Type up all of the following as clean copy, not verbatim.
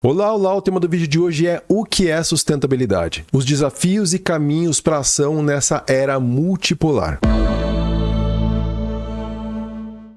Olá, olá! O tema do vídeo de hoje é o que é sustentabilidade? Os desafios e caminhos para a ação nessa era multipolar.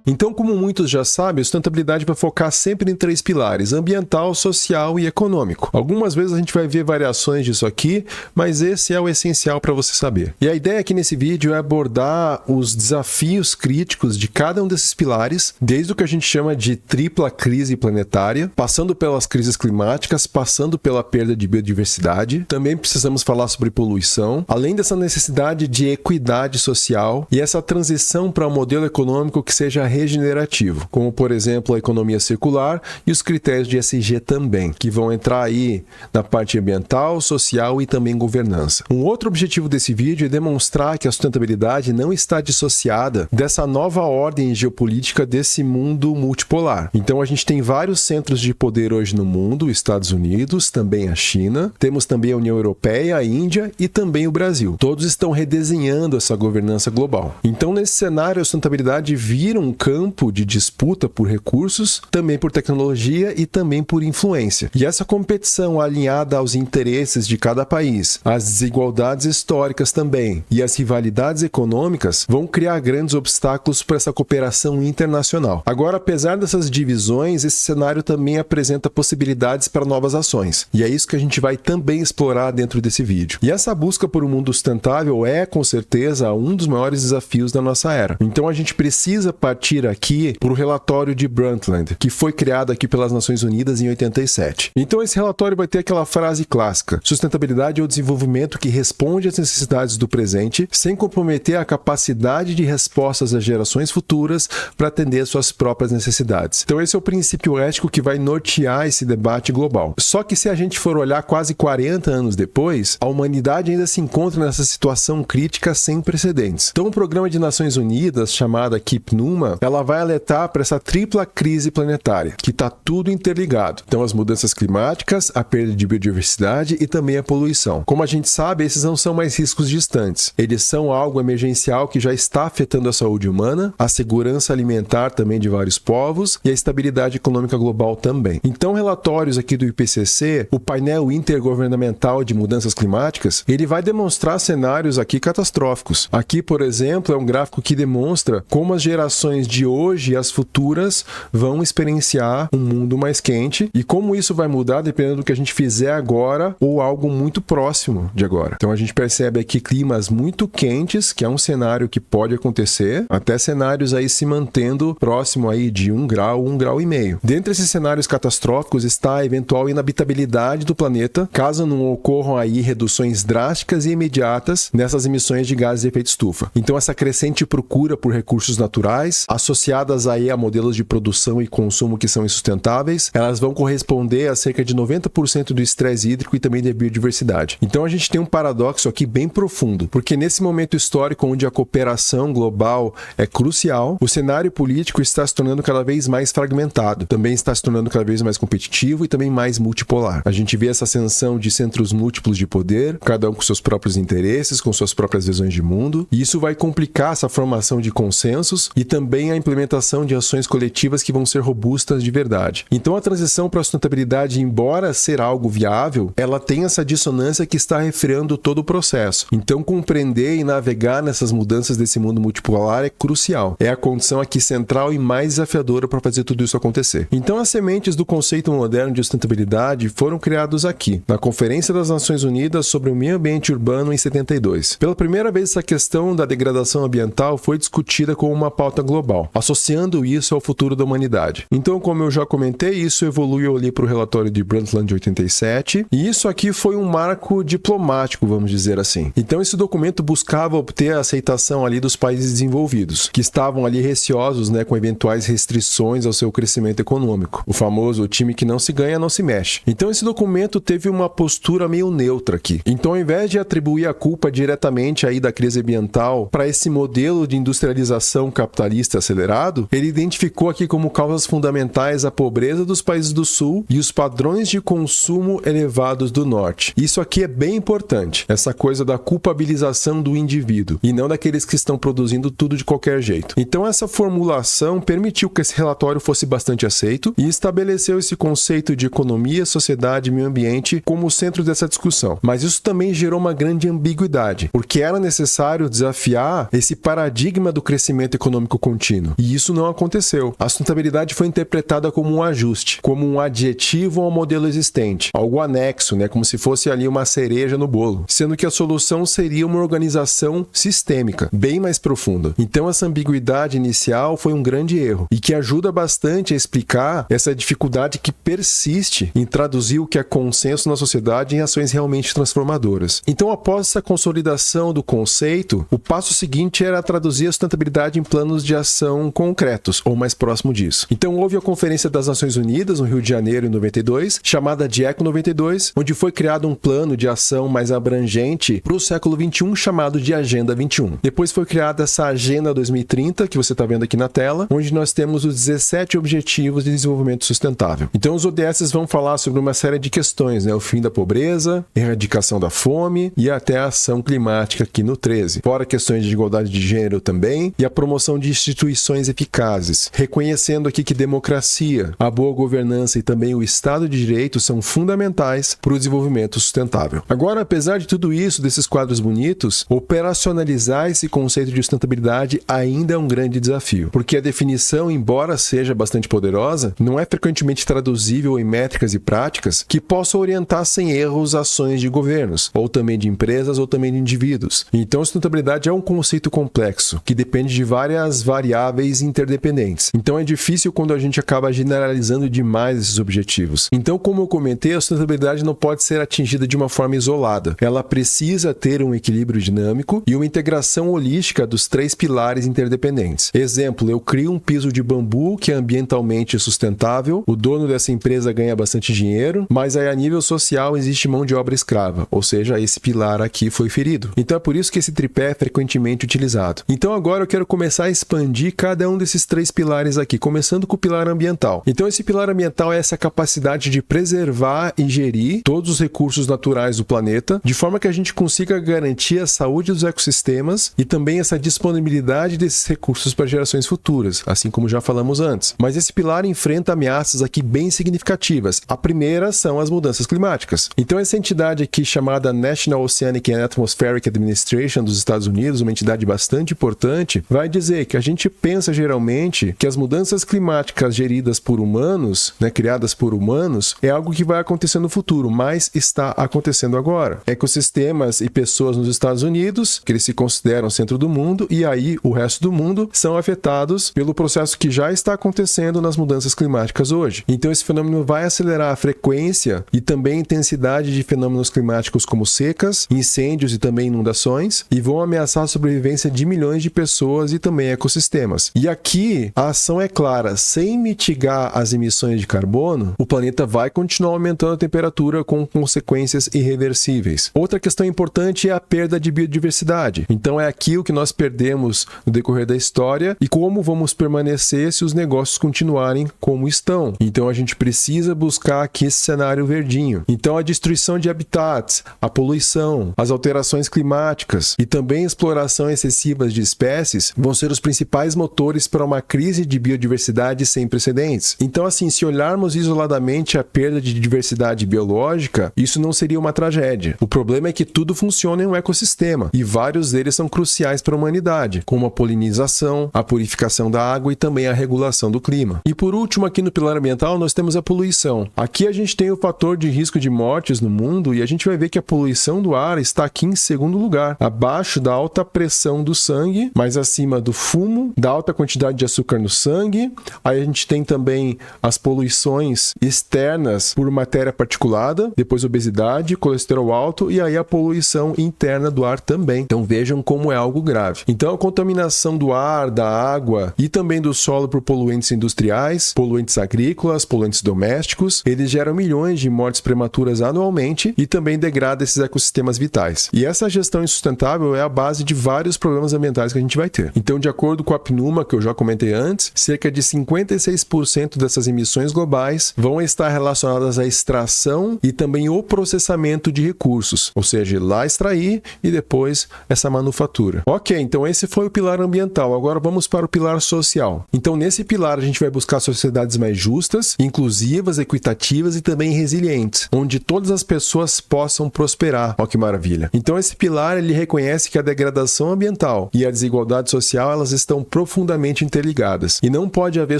Então, como muitos já sabem, a sustentabilidade vai focar sempre em três pilares: ambiental, social e econômico. Algumas vezes a gente vai ver variações disso aqui, mas esse é o essencial para você saber. E a ideia aqui nesse vídeo é abordar os desafios críticos de cada um desses pilares, desde o que a gente chama de tripla crise planetária, passando pelas crises climáticas, passando pela perda de biodiversidade. Também precisamos falar sobre poluição, além dessa necessidade de equidade social e essa transição para um modelo econômico que seja regenerativo, como por exemplo a economia circular e os critérios de ESG também, que vão entrar aí na parte ambiental, social e também governança. Um outro objetivo desse vídeo é demonstrar que a sustentabilidade não está dissociada dessa nova ordem geopolítica desse mundo multipolar. Então a gente tem vários centros de poder hoje no mundo: Estados Unidos, também a China, temos também a União Europeia, a Índia e também o Brasil. Todos estão redesenhando essa governança global. Então nesse cenário a sustentabilidade vira um campo de disputa por recursos, também por tecnologia e também por influência. E essa competição alinhada aos interesses de cada país, as desigualdades históricas também e as rivalidades econômicas vão criar grandes obstáculos para essa cooperação internacional. Agora, apesar dessas divisões, esse cenário também apresenta possibilidades para novas ações. E é isso que a gente vai também explorar dentro desse vídeo. E essa busca por um mundo sustentável é, com certeza, um dos maiores desafios da nossa era. Então a gente precisa partir aqui para o relatório de Brundtland, que foi criado aqui pelas Nações Unidas em 87. Então esse relatório vai ter aquela frase clássica: sustentabilidade é o desenvolvimento que responde às necessidades do presente, sem comprometer a capacidade de respostas às gerações futuras para atender às suas próprias necessidades. Então esse é o princípio ético que vai nortear esse debate global. Só que se a gente for olhar quase 40 anos depois, a humanidade ainda se encontra nessa situação crítica sem precedentes. Então o Programa de Nações Unidas, chamado aqui PNUMA, ela vai alertar para essa tripla crise planetária, que está tudo interligado. Então, as mudanças climáticas, a perda de biodiversidade e também a poluição. Como a gente sabe, esses não são mais riscos distantes. Eles são algo emergencial que já está afetando a saúde humana, a segurança alimentar também de vários povos e a estabilidade econômica global também. Então, relatórios aqui do IPCC, o painel intergovernamental de mudanças climáticas, ele vai demonstrar cenários aqui catastróficos. Aqui, por exemplo, é um gráfico que demonstra como as gerações de hoje e as futuras vão experienciar um mundo mais quente e como isso vai mudar dependendo do que a gente fizer agora ou algo muito próximo de agora. Então a gente percebe aqui climas muito quentes, que é um cenário que pode acontecer, até cenários aí se mantendo próximo aí de 1 grau, 1,5 graus. Dentre esses cenários catastróficos está a eventual inabitabilidade do planeta, caso não ocorram aí reduções drásticas e imediatas nessas emissões de gases de efeito estufa. Então essa crescente procura por recursos naturais, associadas aí a modelos de produção e consumo que são insustentáveis, elas vão corresponder a cerca de 90% do estresse hídrico e também da biodiversidade. Então a gente tem um paradoxo aqui bem profundo, porque nesse momento histórico onde a cooperação global é crucial, o cenário político está se tornando cada vez mais fragmentado, também está se tornando cada vez mais competitivo e também mais multipolar. A gente vê essa ascensão de centros múltiplos de poder, cada um com seus próprios interesses, com suas próprias visões de mundo, e isso vai complicar essa formação de consensos e também a implementação de ações coletivas que vão ser robustas de verdade. Então a transição para a sustentabilidade, embora ser algo viável, ela tem essa dissonância que está refreando todo o processo. Então compreender e navegar nessas mudanças desse mundo multipolar é crucial. É a condição aqui central e mais desafiadora para fazer tudo isso acontecer. Então as sementes do conceito moderno de sustentabilidade foram criados aqui, na Conferência das Nações Unidas sobre o Meio Ambiente Urbano em 72. Pela primeira vez essa questão da degradação ambiental foi discutida como uma pauta global, associando isso ao futuro da humanidade. Então, como eu já comentei, isso evoluiu ali para o relatório de Brundtland de 87, e isso aqui foi um marco diplomático, vamos dizer assim. Então, esse documento buscava obter a aceitação ali dos países desenvolvidos, que estavam ali receosos, com eventuais restrições ao seu crescimento econômico. O famoso time que não se ganha, não se mexe. Então, esse documento teve uma postura meio neutra aqui. Então, ao invés de atribuir a culpa diretamente aí da crise ambiental para esse modelo de industrialização capitalista acelerado, ele identificou aqui como causas fundamentais a pobreza dos países do Sul e os padrões de consumo elevados do Norte. Isso aqui é bem importante, essa coisa da culpabilização do indivíduo, e não daqueles que estão produzindo tudo de qualquer jeito. Então essa formulação permitiu que esse relatório fosse bastante aceito e estabeleceu esse conceito de economia, sociedade e meio ambiente como o centro dessa discussão. Mas isso também gerou uma grande ambiguidade, porque era necessário desafiar esse paradigma do crescimento econômico contínuo. E isso não aconteceu. A sustentabilidade foi interpretada como um ajuste, como um adjetivo ao modelo existente, algo anexo, como se fosse ali uma cereja no bolo, sendo que a solução seria uma organização sistêmica, bem mais profunda. Então essa ambiguidade inicial foi um grande erro, e que ajuda bastante a explicar essa dificuldade que persiste em traduzir o que é consenso na sociedade em ações realmente transformadoras. Então, após essa consolidação do conceito, o passo seguinte era traduzir a sustentabilidade em planos de ação concretos, ou mais próximo disso. Então, houve a Conferência das Nações Unidas, no Rio de Janeiro, em 92, chamada de ECO 92, onde foi criado um plano de ação mais abrangente para o século XXI, chamado de Agenda 21. Depois foi criada essa Agenda 2030, que você está vendo aqui na tela, onde nós temos os 17 Objetivos de Desenvolvimento Sustentável. Então, os ODS vão falar sobre uma série de questões, o fim da pobreza, erradicação da fome e até a ação climática aqui no 13. Fora questões de igualdade de gênero também e a promoção de instituições eficazes, reconhecendo aqui que democracia, a boa governança e também o Estado de Direito são fundamentais para o desenvolvimento sustentável. Agora, apesar de tudo isso, desses quadros bonitos, operacionalizar esse conceito de sustentabilidade ainda é um grande desafio, porque a definição, embora seja bastante poderosa, não é frequentemente traduzível em métricas e práticas que possam orientar sem erros ações de governos, ou também de empresas, ou também de indivíduos. Então, a sustentabilidade é um conceito complexo, que depende de várias variáveis interdependentes. Então, é difícil quando a gente acaba generalizando demais esses objetivos. Então, como eu comentei, a sustentabilidade não pode ser atingida de uma forma isolada. Ela precisa ter um equilíbrio dinâmico e uma integração holística dos 3 pilares interdependentes. Exemplo, eu crio um piso de bambu que é ambientalmente sustentável, o dono dessa empresa ganha bastante dinheiro, mas aí a nível social existe mão de obra escrava, ou seja, esse pilar aqui foi ferido. Então é por isso que esse tripé é frequentemente utilizado. Então agora eu quero começar a expandir cada um desses 3 pilares aqui, começando com o pilar ambiental. Então esse pilar ambiental é essa capacidade de preservar e gerir todos os recursos naturais do planeta, de forma que a gente consiga garantir a saúde dos ecossistemas e também essa disponibilidade desses recursos para gerações futuras, assim como já falamos antes. Mas esse pilar enfrenta ameaças aqui bem significativas. A primeira são as mudanças climáticas. Então essa entidade aqui chamada National Oceanic and Atmospheric Administration dos Estados Unidos, uma entidade bastante importante, vai dizer que a gente pensa geralmente que as mudanças climáticas geridas por humanos, criadas por humanos, é algo que vai acontecer no futuro, mas está acontecendo agora. Ecossistemas e pessoas nos Estados Unidos, que eles se consideram centro do mundo, e aí o resto do mundo são afetados pelo processo que já está acontecendo nas mudanças climáticas hoje. Então esse fenômeno vai acelerar a frequência e também a intensidade de fenômenos climáticos como secas, incêndios e também inundações, e vão ameaçar a sobrevivência de milhões de pessoas e também ecossistemas. E aqui a ação é clara: sem mitigar as emissões de carbono, o planeta vai continuar aumentando a temperatura com consequências irreversíveis. Outra questão importante é a perda de biodiversidade. Então é aqui o que nós perdemos no decorrer da história e como vamos permanecer se os negócios continuarem como estão. Então a gente precisa buscar aqui esse cenário verdinho. Então a destruição de habitats, a poluição, as alterações climáticas e também a exploração excessiva de espécies vão ser os principais motores para uma crise de biodiversidade sem precedentes. Então assim, se olharmos isoladamente a perda de diversidade biológica, isso não seria uma tragédia. O problema é que tudo funciona em um ecossistema e vários deles são cruciais para a humanidade, como a polinização, a purificação da água e também a regulação do clima. E por último, aqui no pilar ambiental, nós temos a poluição. Aqui a gente tem o fator de risco de mortes no mundo e a gente vai ver que a poluição do ar está aqui em segundo lugar, abaixo da alta pressão do sangue, mais acima do fumo, da alta quantidade de açúcar no sangue. Aí a gente tem também as poluições externas por matéria particulada, depois obesidade, colesterol alto e aí a poluição interna do ar também. Então vejam como é algo grave. Então a contaminação do ar, da água e também do solo por poluentes industriais, poluentes agrícolas, poluentes domésticos, eles geram milhões de mortes prematuras anualmente e também degrada esses ecossistemas vitais. E essa gestão insustentável é a base de vários problemas ambientais que a gente vai ter. Então, de acordo com a que numa que eu já comentei antes, cerca de 56% dessas emissões globais vão estar relacionadas à extração e também o processamento de recursos, ou seja, ir lá extrair e depois essa manufatura. Ok, então esse foi o pilar ambiental. Agora vamos para o pilar social. Então nesse pilar a gente vai buscar sociedades mais justas, inclusivas, equitativas e também resilientes, onde todas as pessoas possam prosperar. Olha que maravilha. Então esse pilar ele reconhece que a degradação ambiental e a desigualdade social elas estão profundamente interligadas e não pode haver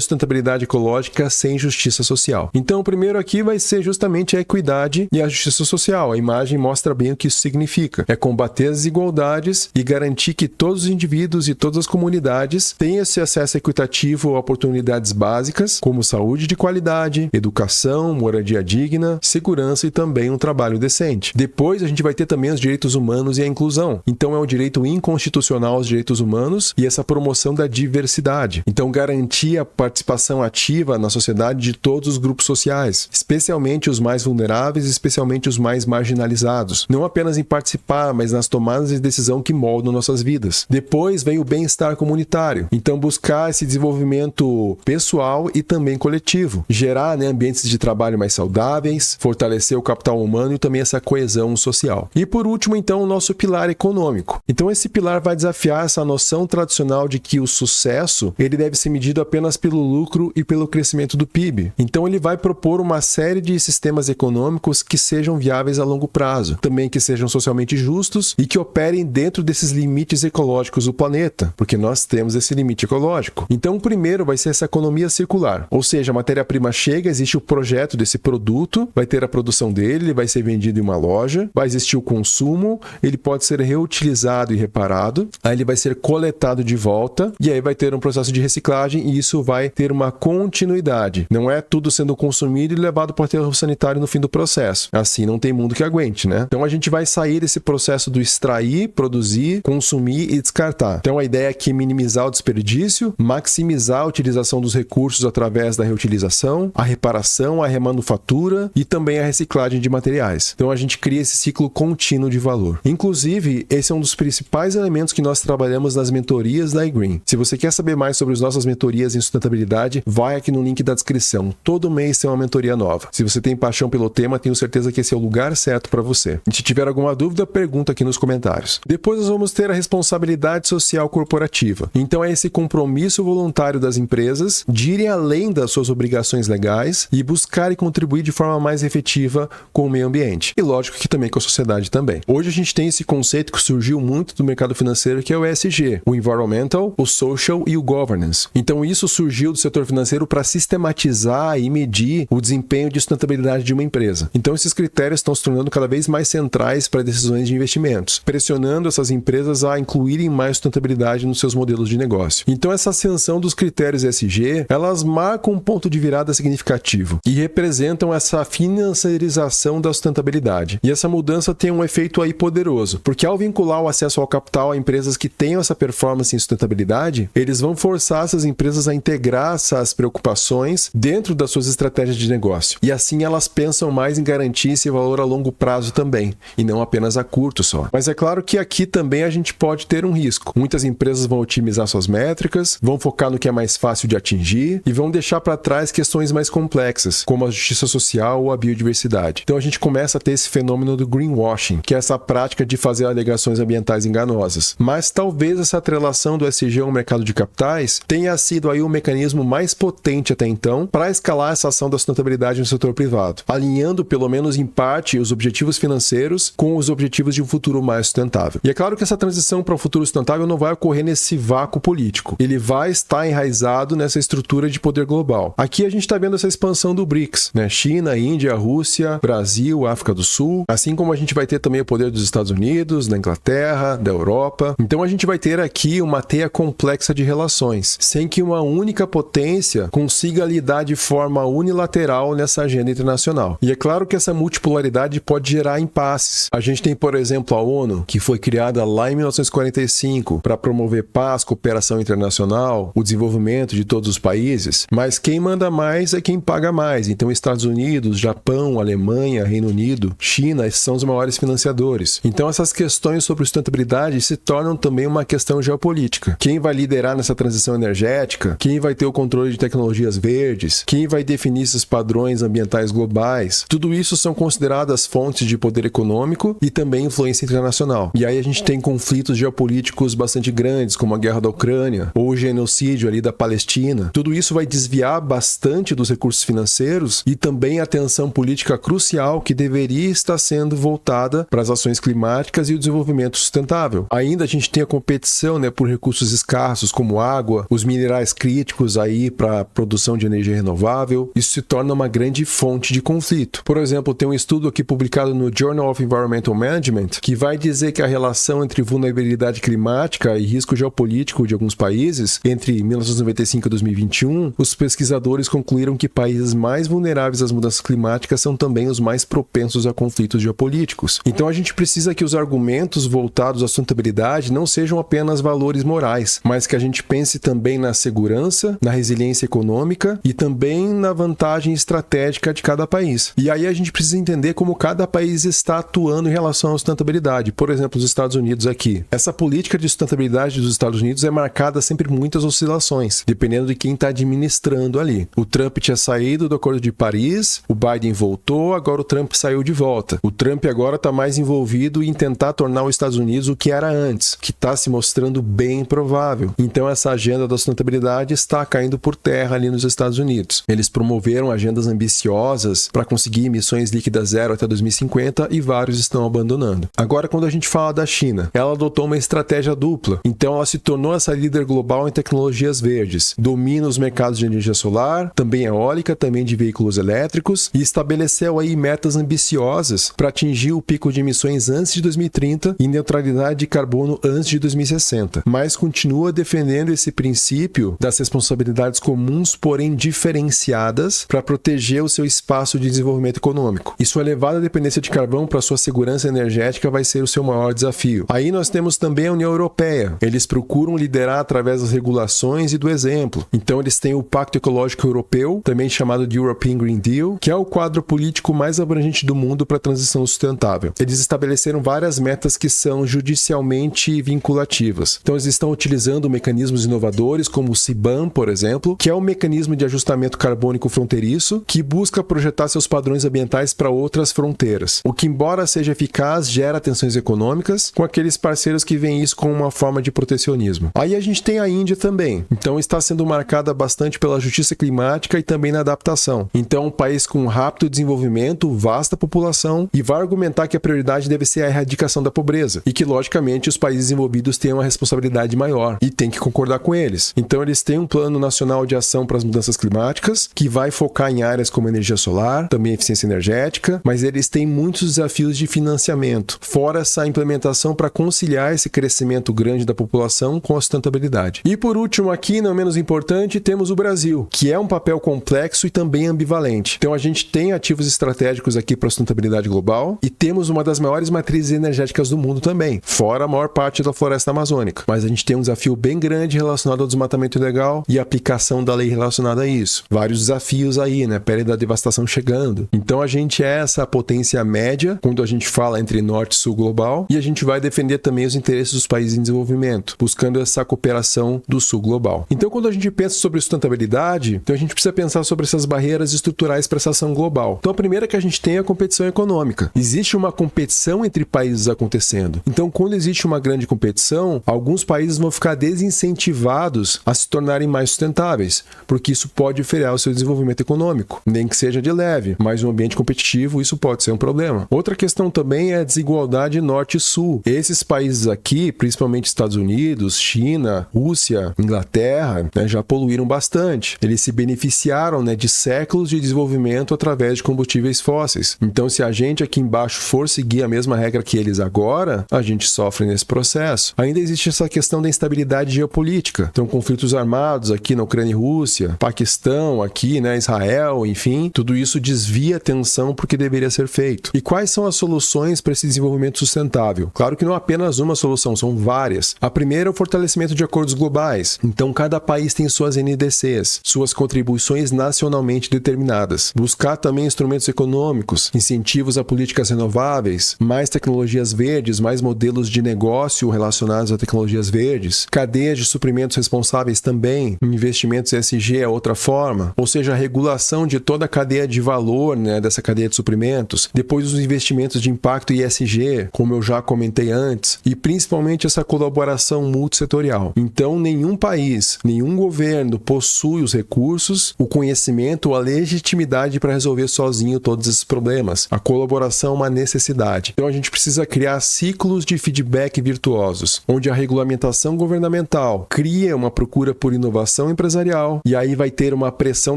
sustentabilidade ecológica sem justiça social. Então o primeiro aqui vai ser justamente a equidade e a justiça social. A imagem mostra bem o que isso significa. É combater as desigualdades e garantir que todos os indivíduos e todas as comunidades tenham esse acesso equitativo a oportunidades básicas, como saúde de qualidade, educação, moradia digna, segurança e também um trabalho decente. Depois a gente vai ter também os direitos humanos e a inclusão. Então é um direito inconstitucional aos direitos humanos e essa promoção da diversidade. Então garantir a participação ativa na sociedade de todos os grupos sociais, especialmente os mais vulneráveis, especialmente os mais marginalizados. Não apenas em participar, mas nas tomadas de decisão que moldam nossas vidas. Depois vem o bem-estar comunitário. Então buscar esse desenvolvimento pessoal e também coletivo. Gerar ambientes de trabalho mais saudáveis, fortalecer o capital humano e também essa coesão social. E por último, então, o nosso pilar econômico. Então esse pilar vai desafiar essa noção tradicional de que o sucesso ele deve ser medido apenas pelo lucro e pelo crescimento do PIB. Então ele vai propor uma série de sistemas econômicos que sejam viáveis a longo prazo, também que sejam socialmente justos e que operem dentro desses limites ecológicos do planeta, porque nós temos esse limite ecológico. Então o primeiro vai ser essa economia circular, ou seja, a matéria-prima chega, existe o projeto desse produto, vai ter a produção dele, ele vai ser vendido em uma loja, vai existir o consumo, ele pode ser reutilizado e reparado, aí ele vai ser coletado de volta e aí vai ter um processo de reciclagem e isso vai ter uma continuidade. Não é tudo sendo consumido e levado para o aterro sanitário no fim do processo. Assim não tem mundo que aguente, né? Então a gente vai sair desse processo do extrair, produzir, consumir e descartar. Então a ideia aqui é minimizar o desperdício, maximizar a utilização dos recursos através da reutilização, a reparação, a remanufatura e também a reciclagem de materiais. Então a gente cria esse ciclo contínuo de valor. Inclusive, esse é um dos principais elementos que nós trabalhamos nas mentorias da iGreen. Se você quer saber mais sobre as nossas mentorias em sustentabilidade, vai aqui no link da descrição. Todo mês tem uma mentoria nova. Se você tem paixão pelo tema, tenho certeza que esse é o lugar certo para você. E se tiver alguma dúvida, pergunta aqui nos comentários. Depois nós vamos ter a responsabilidade social corporativa. Então é esse compromisso voluntário das empresas de irem além das suas obrigações legais e buscar e contribuir de forma mais efetiva com o meio ambiente. E lógico que também com a sociedade também. Hoje a gente tem esse conceito que surgiu muito do mercado financeiro, que é o ESG, o Environmental, o Social e o Governance. Então isso surgiu do setor financeiro para sistematizar e medir o desempenho de sustentabilidade de uma empresa. Então esses critérios estão se tornando cada vez mais centrais para decisões de investimentos, pressionando essas empresas a incluírem mais sustentabilidade nos seus modelos de negócio. Então essa ascensão dos critérios ESG, elas marcam um ponto de virada significativo e representam essa financiarização da sustentabilidade. E essa mudança tem um efeito aí poderoso, porque ao vincular o acesso ao capital a empresas que tenham essa performance em sustentabilidade, eles vão forçar essas empresas a integrar essas preocupações dentro das suas estratégias de negócio. E assim elas pensam mais em garantir esse valor a longo prazo também, e não apenas a curto só. Mas é claro que aqui também a gente pode ter um risco. Muitas empresas vão otimizar suas métricas, vão focar no que é mais fácil de atingir e vão deixar para trás questões mais complexas, como a justiça social ou a biodiversidade. Então a gente começa a ter esse fenômeno do greenwashing, que é essa prática de fazer alegações ambientais enganosas. Mas talvez essa atrelação do ESG ao mercado de capitais tenha sido aí o mecanismo mais potente até então para escalar essa ação da sustentabilidade no setor privado, alinhando pelo menos em parte os objetivos financeiros com os objetivos de um futuro mais sustentável. E é claro que essa transição para um futuro sustentável não vai ocorrer nesse vácuo político. Ele vai estar enraizado nessa estrutura de poder global. Aqui a gente está vendo essa expansão do BRICS, né? China, Índia, Rússia, Brasil, África do Sul, assim como a gente vai ter também o poder dos Estados Unidos, da Inglaterra, da Europa. Então a gente vai ter aqui uma teia complexa de relações, sem que uma única potência consiga lidar de forma unilateral nessa agenda internacional. E é claro que essa multipolaridade pode gerar impasses. A gente tem, por exemplo, a ONU, que foi criada lá em 1945 para promover paz, cooperação internacional, o desenvolvimento de todos os países, mas quem manda mais é quem paga mais. Então Estados Unidos, Japão, Alemanha, Reino Unido, China, esses são os maiores financiadores. Então essas questões sobre sustentabilidade se tornam também uma questão geopolítica. Quem vai liderar nessa transição energética, quem vai ter o controle de tecnologias verdes, quem vai definir esses padrões ambientais globais. Tudo isso são consideradas fontes de poder econômico e também influência internacional. E aí a gente tem conflitos geopolíticos bastante grandes, como a guerra da Ucrânia ou o genocídio ali da Palestina. Tudo isso vai desviar bastante dos recursos financeiros e também a atenção política crucial que deveria estar sendo voltada para as ações climáticas e o desenvolvimento sustentável. Ainda a gente tem a competição, por recursos escassos como água, os minerais críticos aí para a produção de energia renovável. Isso se torna uma grande fonte de conflito. Por exemplo, tem um estudo aqui publicado no Journal of Environmental Management que vai dizer que a relação entre vulnerabilidade climática e risco geopolítico de alguns países, entre 1995 e 2021, os pesquisadores concluíram que países mais vulneráveis às mudanças climáticas são também os mais propensos a conflitos geopolíticos. Então a gente precisa que os argumentos voltados à sustentabilidade não sejam apenas valores morais, mas que a gente pense também na segurança, na resiliência econômica e também na vantagem estratégica de cada país. E aí a gente precisa entender como cada país está atuando em relação à sustentabilidade. Por exemplo, os Estados Unidos aqui. Essa política de sustentabilidade dos Estados Unidos é marcada sempre por muitas oscilações, dependendo de quem está administrando ali. O Trump tinha saído do Acordo de Paris, o Biden voltou, agora o Trump saiu de volta. O Trump agora está mais envolvido em tentar tornar os Estados Unidos o que era antes, que está se mostrando bem provável. Então essa agenda da sustentabilidade está caindo por terra ali nos Estados Unidos. Eles promoveram agendas ambiciosas para conseguir emissões líquidas zero até 2050 e vários estão abandonando. Agora, quando a gente fala da China, ela adotou uma estratégia dupla. Então ela se tornou essa líder global em tecnologias verdes. Domina os mercados de energia solar, também eólica, também de veículos elétricos e estabeleceu aí metas ambiciosas para atingir o pico de emissões antes de 2030 e neutralidade de carbono antes de 2060. Mas continua defendendo esse princípio das responsabilidades comuns, porém diferenciadas, para proteger o seu espaço de desenvolvimento econômico. E sua elevada dependência de carvão para sua segurança energética vai ser o seu maior desafio. Aí nós temos também a União Europeia. Eles procuram liderar através das regulações e do exemplo. Então eles têm o Pacto Ecológico Europeu, também chamado de European Green Deal, que é o quadro político mais abrangente do mundo para a transição sustentável. Eles estabeleceram várias metas que são judicialmente vinculativas. Então eles estão utilizando mecanismos inovadores como o CBAM, por exemplo, que é um mecanismo de ajustamento carbônico fronteiriço que busca projetar seus padrões ambientais para outras fronteiras. O que, embora seja eficaz, gera tensões econômicas com aqueles parceiros que veem isso como uma forma de protecionismo. Aí a gente tem a Índia também. Então está sendo marcada bastante pela justiça climática e também na adaptação. Então um país com rápido desenvolvimento, vasta população e vai argumentar que a prioridade deve ser a erradicação da pobreza e que, logicamente, os países envolvidos têm uma responsabilidade maior e tem que concordar com eles. Então eles têm um plano nacional de ação para as mudanças climáticas que vai focar em áreas como energia solar, também eficiência energética, mas eles têm muitos desafios de financiamento, fora essa implementação para conciliar esse crescimento grande da população com a sustentabilidade. E por último aqui, não menos importante, temos o Brasil, que é um papel complexo e também ambivalente. Então a gente tem ativos estratégicos aqui para a sustentabilidade global e temos uma das maiores matrizes energéticas do mundo também, fora a maior parte da floresta amazônica. Mas a gente tem um desafio bem grande relacionado ao desmatamento ilegal e a aplicação da lei relacionada a isso. Vários desafios aí, Pele da devastação chegando. Então a gente é essa potência média quando a gente fala entre norte e sul global e a gente vai defender também os interesses dos países em desenvolvimento, buscando essa cooperação do sul global. Então quando a gente pensa sobre sustentabilidade, então a gente precisa pensar sobre essas barreiras estruturais para essa ação global. Então a primeira que a gente tem é a competição econômica. Existe uma competição entre países acontecendo. Então quando existe uma grande competição, alguns países vão ficar desincentivados a se tornarem mais sustentáveis, porque isso pode frear o seu desenvolvimento econômico, nem que seja de leve, mas um ambiente competitivo isso pode ser um problema. Outra questão também é a desigualdade norte e sul. Esses países aqui, principalmente Estados Unidos, China, Rússia, Inglaterra, já poluíram bastante. Eles se beneficiaram de séculos de desenvolvimento através de combustíveis fósseis. Então, se a gente aqui embaixo for seguir a mesma regra que eles agora, a gente sofre nesse processo. Ainda existe essa questão da instabilidade geopolítica. Então, conflitos armados aqui na Ucrânia e Rússia, Paquistão aqui, Israel, enfim, tudo isso desvia a atenção para o que deveria ser feito. E quais são as soluções para esse desenvolvimento sustentável? Claro que não é apenas uma solução, são várias. A primeira é o fortalecimento de acordos globais. Então, cada país tem suas NDCs, suas contribuições nacionalmente determinadas. Buscar também instrumentos econômicos, incentivos a políticas renováveis, mais tecnologias verdes, mais modelos de negócio relacionados a tecnologias verdes, cadeias de suprimentos responsáveis também, investimentos ESG é outra forma, ou seja, a regulação de toda a cadeia de valor, né, dessa cadeia de suprimentos, depois os investimentos de impacto ESG, como eu já comentei antes, e principalmente essa colaboração multissetorial. Então, nenhum país, nenhum governo possui os recursos, o conhecimento ou a legitimidade para resolver sozinho todos esses problemas. A colaboração é uma necessidade. Então, a gente precisa criar ciclos de feedback virtuosos, onde a regulamentação governamental cria uma procura por inovação empresarial e aí vai ter uma pressão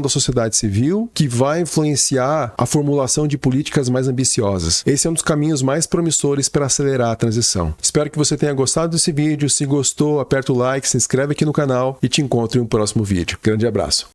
da sociedade civil que vai influenciar a formulação de políticas mais ambiciosas. Esse é um dos caminhos mais promissores para acelerar a transição. Espero que você tenha gostado desse vídeo. Se gostou, aperta o like, se inscreve aqui no canal e te encontro em um próximo vídeo. Grande abraço.